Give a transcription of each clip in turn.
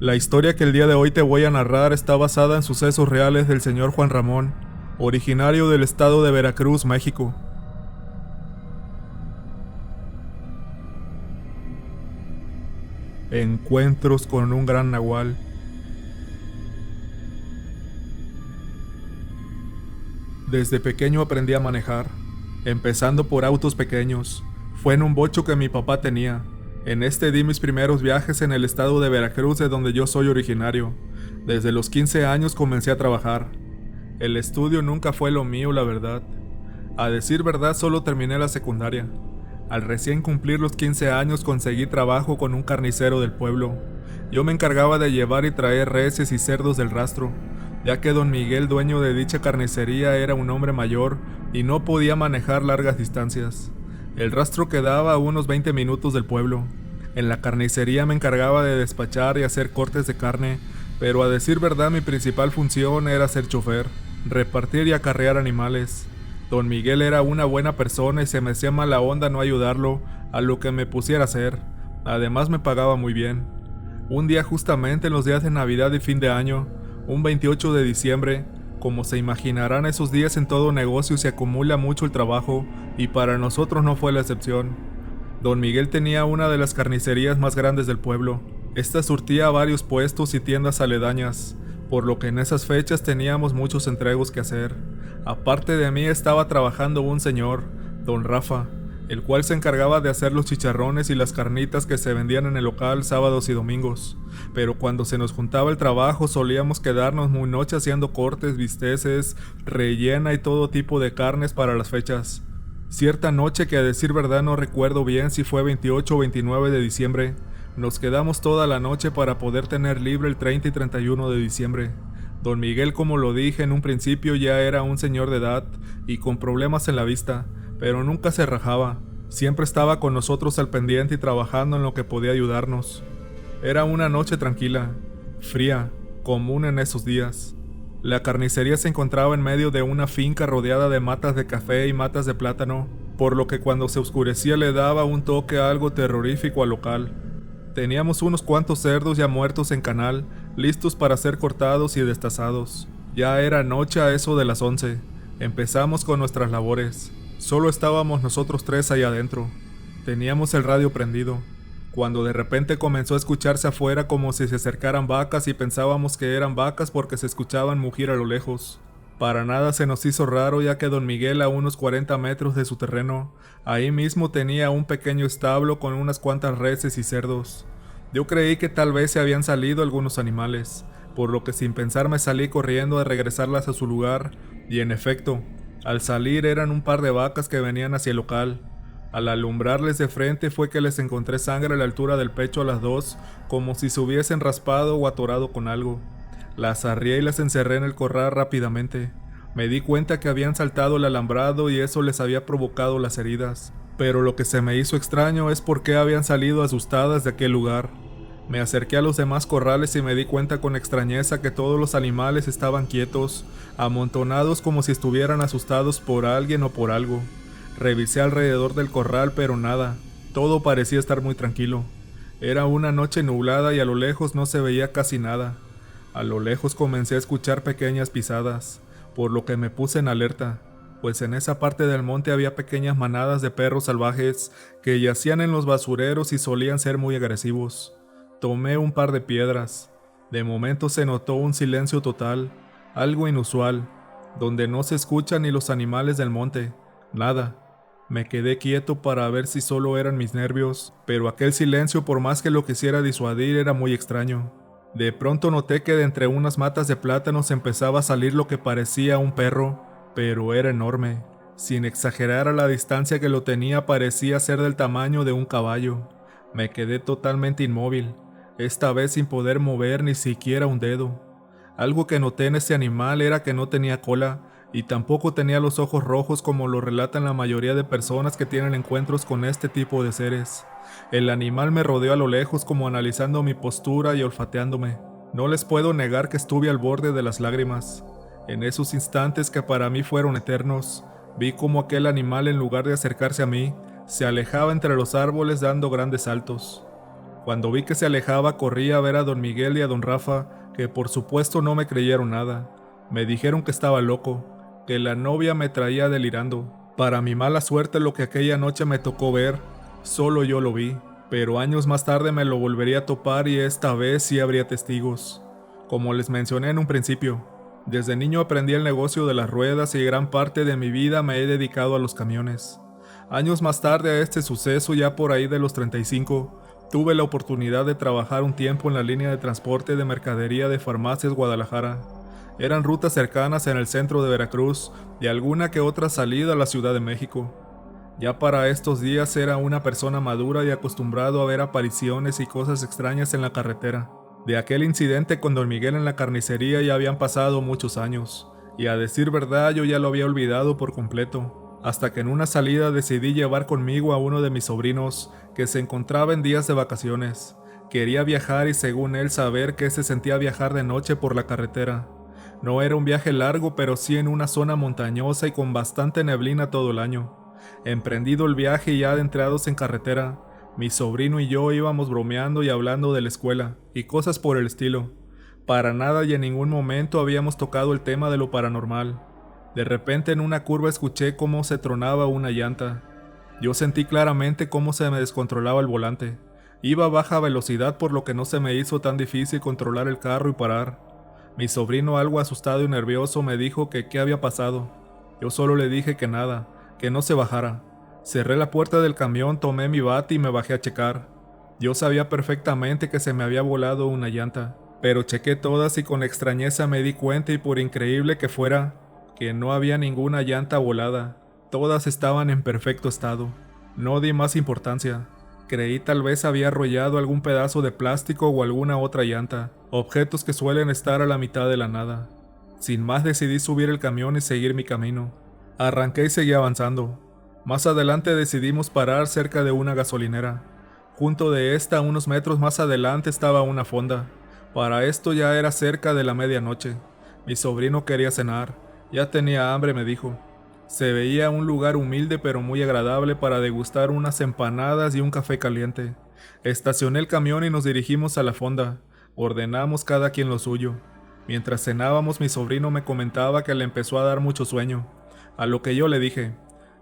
La historia que el día de hoy te voy a narrar está basada en sucesos reales del señor Juan Ramón, originario del estado de Veracruz, México. Encuentros con un gran nahual. Desde pequeño aprendí a manejar, empezando por autos pequeños. Fue en un bocho que mi papá tenía. En este di mis primeros viajes en el estado de Veracruz, de donde yo soy originario. Desde los 15 años comencé a trabajar. El estudio nunca fue lo mío, la verdad. A decir verdad, solo terminé la secundaria. Al recién cumplir los 15 años conseguí trabajo con un carnicero del pueblo. Yo me encargaba de llevar y traer reses y cerdos del rastro, ya que don Miguel, dueño de dicha carnicería, era un hombre mayor y no podía manejar largas distancias. El rastro quedaba a unos 20 minutos del pueblo. En la carnicería me encargaba de despachar y hacer cortes de carne, pero a decir verdad mi principal función era ser chofer, repartir y acarrear animales. Don Miguel era una buena persona y se me hacía mala onda no ayudarlo a lo que me pusiera a hacer. Además me pagaba muy bien. Un día, justamente en los días de Navidad y fin de año, un 28 de diciembre, como se imaginarán, esos días en todo negocio se acumula mucho el trabajo y para nosotros no fue la excepción. Don Miguel tenía una de las carnicerías más grandes del pueblo. Esta surtía varios puestos y tiendas aledañas, por lo que en esas fechas teníamos muchos entregos que hacer. Aparte de mí estaba trabajando un señor, don Rafa, el cual se encargaba de hacer los chicharrones y las carnitas que se vendían en el local sábados y domingos. Pero cuando se nos juntaba el trabajo solíamos quedarnos muy noche haciendo cortes, bisteces, rellena y todo tipo de carnes para las fechas. Cierta noche, que a decir verdad no recuerdo bien si fue 28 o 29 de diciembre, nos quedamos toda la noche para poder tener libre el 30 y 31 de diciembre. Don Miguel, como lo dije en un principio, ya era un señor de edad y con problemas en la vista, pero nunca se rajaba. Siempre estaba con nosotros al pendiente y trabajando en lo que podía ayudarnos. Era una noche tranquila, fría, común en esos días. La carnicería se encontraba en medio de una finca rodeada de matas de café y matas de plátano, por lo que cuando se oscurecía le daba un toque algo terrorífico al local. Teníamos unos cuantos cerdos ya muertos en canal, listos para ser cortados y destazados. Ya era noche a eso de las 11. Empezamos con nuestras labores. Solo estábamos nosotros tres ahí adentro. Teníamos el radio prendido, cuando de repente comenzó a escucharse afuera como si se acercaran vacas y pensábamos que eran vacas porque se escuchaban mugir a lo lejos. Para nada se nos hizo raro, ya que don Miguel, a unos 40 metros de su terreno, ahí mismo tenía un pequeño establo con unas cuantas reses y cerdos. Yo creí que tal vez se habían salido algunos animales, por lo que sin pensar me salí corriendo a regresarlas a su lugar, y en efecto, al salir eran un par de vacas que venían hacia el local. Al alumbrarles de frente fue que les encontré sangre a la altura del pecho a las dos, como si se hubiesen raspado o atorado con algo. Las arrié y las encerré en el corral rápidamente. Me di cuenta que habían saltado el alambrado y eso les había provocado las heridas. Pero lo que se me hizo extraño es por qué habían salido asustadas de aquel lugar. Me acerqué a los demás corrales y me di cuenta con extrañeza que todos los animales estaban quietos, amontonados como si estuvieran asustados por alguien o por algo. Revisé alrededor del corral, pero nada. Todo parecía estar muy tranquilo. Era una noche nublada y a lo lejos no se veía casi nada. A lo lejos comencé a escuchar pequeñas pisadas, por lo que me puse en alerta, pues en esa parte del monte había pequeñas manadas de perros salvajes que yacían en los basureros y solían ser muy agresivos. Tomé un par de piedras. De momento se notó un silencio total, algo inusual, donde no se escuchan ni los animales del monte, nada. Me quedé quieto para ver si solo eran mis nervios, pero aquel silencio, por más que lo quisiera disuadir, era muy extraño. De pronto noté que de entre unas matas de plátanos empezaba a salir lo que parecía un perro, pero era enorme. Sin exagerar, a la distancia que lo tenía parecía ser del tamaño de un caballo. Me quedé totalmente inmóvil, esta vez sin poder mover ni siquiera un dedo. Algo que noté en ese animal era que no tenía cola y tampoco tenía los ojos rojos como lo relatan la mayoría de personas que tienen encuentros con este tipo de seres. El animal me rodeó a lo lejos como analizando mi postura y olfateándome. No les puedo negar que estuve al borde de las lágrimas. En esos instantes que para mí fueron eternos, vi como aquel animal, en lugar de acercarse a mí, se alejaba entre los árboles dando grandes saltos. Cuando vi que se alejaba, corrí a ver a don Miguel y a don Rafa, que por supuesto no me creyeron nada. Me dijeron que estaba loco, que la novia me traía delirando. Para mi mala suerte, lo que aquella noche me tocó ver, solo yo lo vi, pero años más tarde me lo volvería a topar y esta vez sí habría testigos. Como les mencioné en un principio, desde niño aprendí el negocio de las ruedas y gran parte de mi vida me he dedicado a los camiones. Años más tarde a este suceso, ya por ahí de los 35, tuve la oportunidad de trabajar un tiempo en la línea de transporte de mercadería de Farmacias Guadalajara. Eran rutas cercanas en el centro de Veracruz y alguna que otra salida a la Ciudad de México. Ya para estos días era una persona madura y acostumbrado a ver apariciones y cosas extrañas en la carretera. De aquel incidente con don Miguel en la carnicería ya habían pasado muchos años, y a decir verdad yo ya lo había olvidado por completo. Hasta que en una salida decidí llevar conmigo a uno de mis sobrinos que se encontraba en días de vacaciones. Quería viajar y según él saber qué se sentía viajar de noche por la carretera. No era un viaje largo, pero sí en una zona montañosa y con bastante neblina todo el año. Emprendido el viaje y ya adentrados en carretera, mi sobrino y yo íbamos bromeando y hablando de la escuela y cosas por el estilo. Para nada y en ningún momento habíamos tocado el tema de lo paranormal. De repente en una curva escuché cómo se tronaba una llanta. Yo sentí claramente cómo se me descontrolaba el volante. Iba a baja velocidad, por lo que no se me hizo tan difícil controlar el carro y parar. Mi sobrino, algo asustado y nervioso, me dijo que qué había pasado. Yo solo le dije que nada, que no se bajara. Cerré la puerta del camión, tomé mi bate y me bajé a checar. Yo sabía perfectamente que se me había volado una llanta, pero chequé todas y con extrañeza me di cuenta, y por increíble que fuera, que no había ninguna llanta volada. Todas estaban en perfecto estado. No di más importancia. Creí tal vez había arrollado algún pedazo de plástico o alguna otra llanta, objetos que suelen estar a la mitad de la nada. Sin más decidí subir el camión y seguir mi camino. Arranqué y seguí avanzando. Más adelante decidimos parar cerca de una gasolinera. Junto de esta, unos metros más adelante, estaba una fonda. Para esto ya era cerca de la medianoche. Mi sobrino quería cenar. Ya tenía hambre, me dijo. Se veía un lugar humilde pero muy agradable para degustar unas empanadas y un café caliente. Estacioné el camión y nos dirigimos a la fonda. Ordenamos cada quien lo suyo. Mientras cenábamos, mi sobrino me comentaba que le empezó a dar mucho sueño, a lo que yo le dije: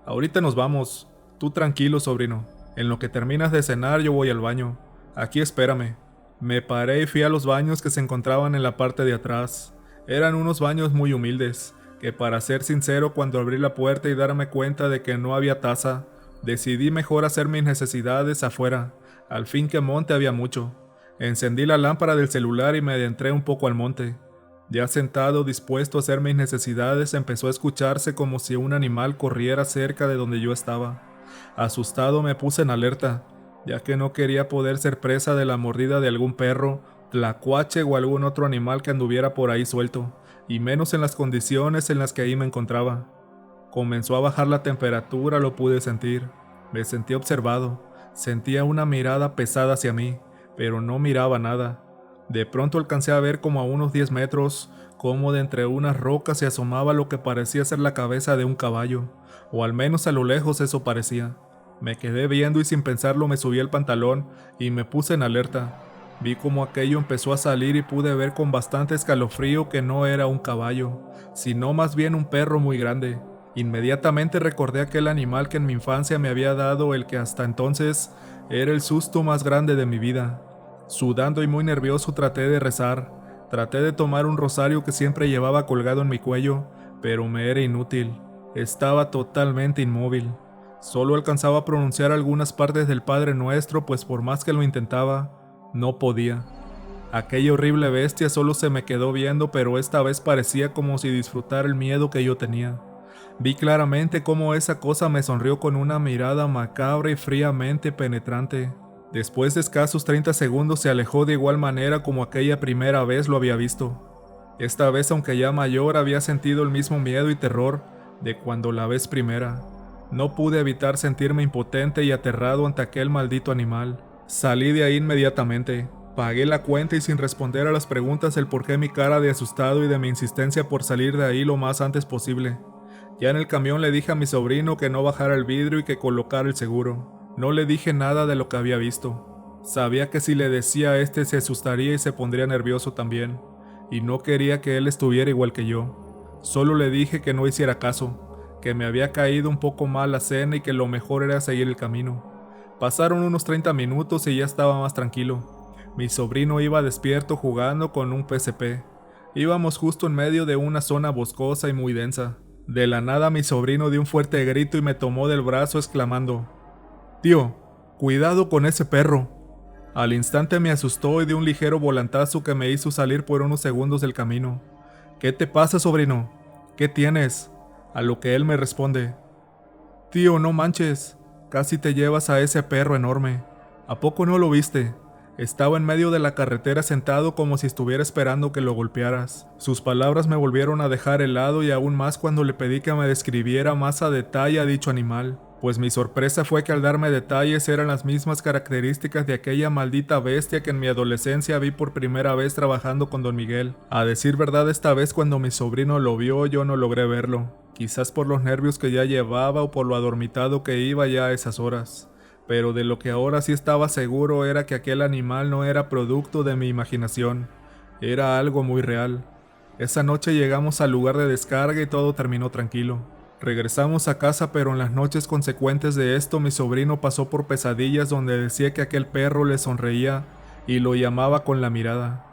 ahorita nos vamos, tú tranquilo, sobrino, en lo que terminas de cenar yo voy al baño, aquí espérame. Me paré y fui a los baños que se encontraban en la parte de atrás. Eran unos baños muy humildes, que para ser sincero, cuando abrí la puerta y darme cuenta de que no había taza, decidí mejor hacer mis necesidades afuera. Al fin que monte había mucho. Encendí la lámpara del celular y me adentré un poco al monte. Ya sentado, dispuesto a hacer mis necesidades, empezó a escucharse como si un animal corriera cerca de donde yo estaba. Asustado me puse en alerta, ya que no quería poder ser presa de la mordida de algún perro, tlacuache o algún otro animal que anduviera por ahí suelto, y menos en las condiciones en las que ahí me encontraba. Comenzó a bajar la temperatura, lo pude sentir. Me sentí observado, sentía una mirada pesada hacia mí, pero no miraba nada. De pronto alcancé a ver como a unos 10 metros, como de entre unas rocas se asomaba lo que parecía ser la cabeza de un caballo, o al menos a lo lejos eso parecía. Me quedé viendo y sin pensarlo me subí el pantalón y me puse en alerta. Vi como aquello empezó a salir y pude ver con bastante escalofrío que no era un caballo, sino más bien un perro muy grande. Inmediatamente recordé aquel animal que en mi infancia me había dado el que hasta entonces era el susto más grande de mi vida. Sudando y muy nervioso traté de rezar, traté de tomar un rosario que siempre llevaba colgado en mi cuello, pero me era inútil, estaba totalmente inmóvil. Solo alcanzaba a pronunciar algunas partes del Padre Nuestro, pues por más que lo intentaba, no podía. Aquella horrible bestia solo se me quedó viendo, pero esta vez parecía como si disfrutara el miedo que yo tenía. Vi claramente cómo esa cosa me sonrió con una mirada macabra y fríamente penetrante. Después de escasos 30 segundos se alejó de igual manera como aquella primera vez lo había visto. Esta vez, aunque ya mayor, había sentido el mismo miedo y terror de cuando la vez primera. No pude evitar sentirme impotente y aterrado ante aquel maldito animal. Salí de ahí inmediatamente. Pagué la cuenta y sin responder a las preguntas el porqué mi cara de asustado y de mi insistencia por salir de ahí lo más antes posible. Ya en el camión le dije a mi sobrino que no bajara el vidrio y que colocara el seguro. No le dije nada de lo que había visto. Sabía que si le decía a este se asustaría y se pondría nervioso también, y no quería que él estuviera igual que yo. Solo le dije que no hiciera caso, que me había caído un poco mal la cena y que lo mejor era seguir el camino. Pasaron unos 30 minutos y ya estaba más tranquilo. Mi sobrino iba despierto jugando con un PSP. Íbamos justo en medio de una zona boscosa y muy densa. De la nada mi sobrino dio un fuerte grito y me tomó del brazo exclamando: «Tío, cuidado con ese perro». Al instante me asustó y dio un ligero volantazo que me hizo salir por unos segundos del camino. «¿Qué te pasa, sobrino? ¿Qué tienes?». A lo que él me responde: «Tío, no manches, casi te llevas a ese perro enorme. ¿A poco no lo viste? Estaba en medio de la carretera sentado como si estuviera esperando que lo golpearas». Sus palabras me volvieron a dejar helado y aún más cuando le pedí que me describiera más a detalle a dicho animal, pues mi sorpresa fue que al darme detalles eran las mismas características de aquella maldita bestia que en mi adolescencia vi por primera vez trabajando con don Miguel. A decir verdad, esta vez cuando mi sobrino lo vio yo no logré verlo, quizás por los nervios que ya llevaba o por lo adormitado que iba ya a esas horas. Pero de lo que ahora sí estaba seguro era que aquel animal no era producto de mi imaginación, era algo muy real. Esa noche llegamos al lugar de descarga y todo terminó tranquilo. Regresamos a casa, pero en las noches consecuentes de esto mi sobrino pasó por pesadillas donde decía que aquel perro le sonreía y lo llamaba con la mirada.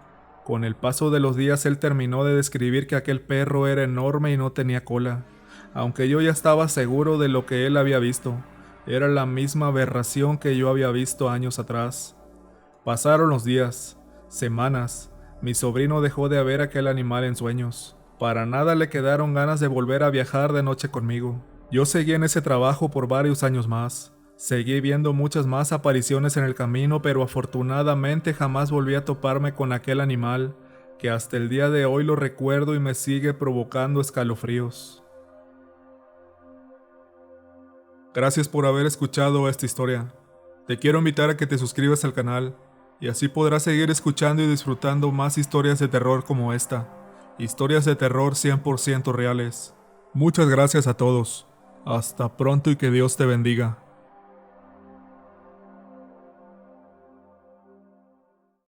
Con el paso de los días él terminó de describir que aquel perro era enorme y no tenía cola, aunque yo ya estaba seguro de lo que él había visto. Era la misma aberración que yo había visto años atrás. Pasaron los días, semanas. Mi sobrino dejó de ver aquel animal en sueños. Para nada le quedaron ganas de volver a viajar de noche conmigo. Yo seguí en ese trabajo por varios años más. Seguí viendo muchas más apariciones en el camino, pero afortunadamente jamás volví a toparme con aquel animal, que hasta el día de hoy lo recuerdo y me sigue provocando escalofríos. Gracias por haber escuchado esta historia. Te quiero invitar a que te suscribas al canal, y así podrás seguir escuchando y disfrutando más historias de terror como esta. Historias de terror 100% reales. Muchas gracias a todos. Hasta pronto y que Dios te bendiga.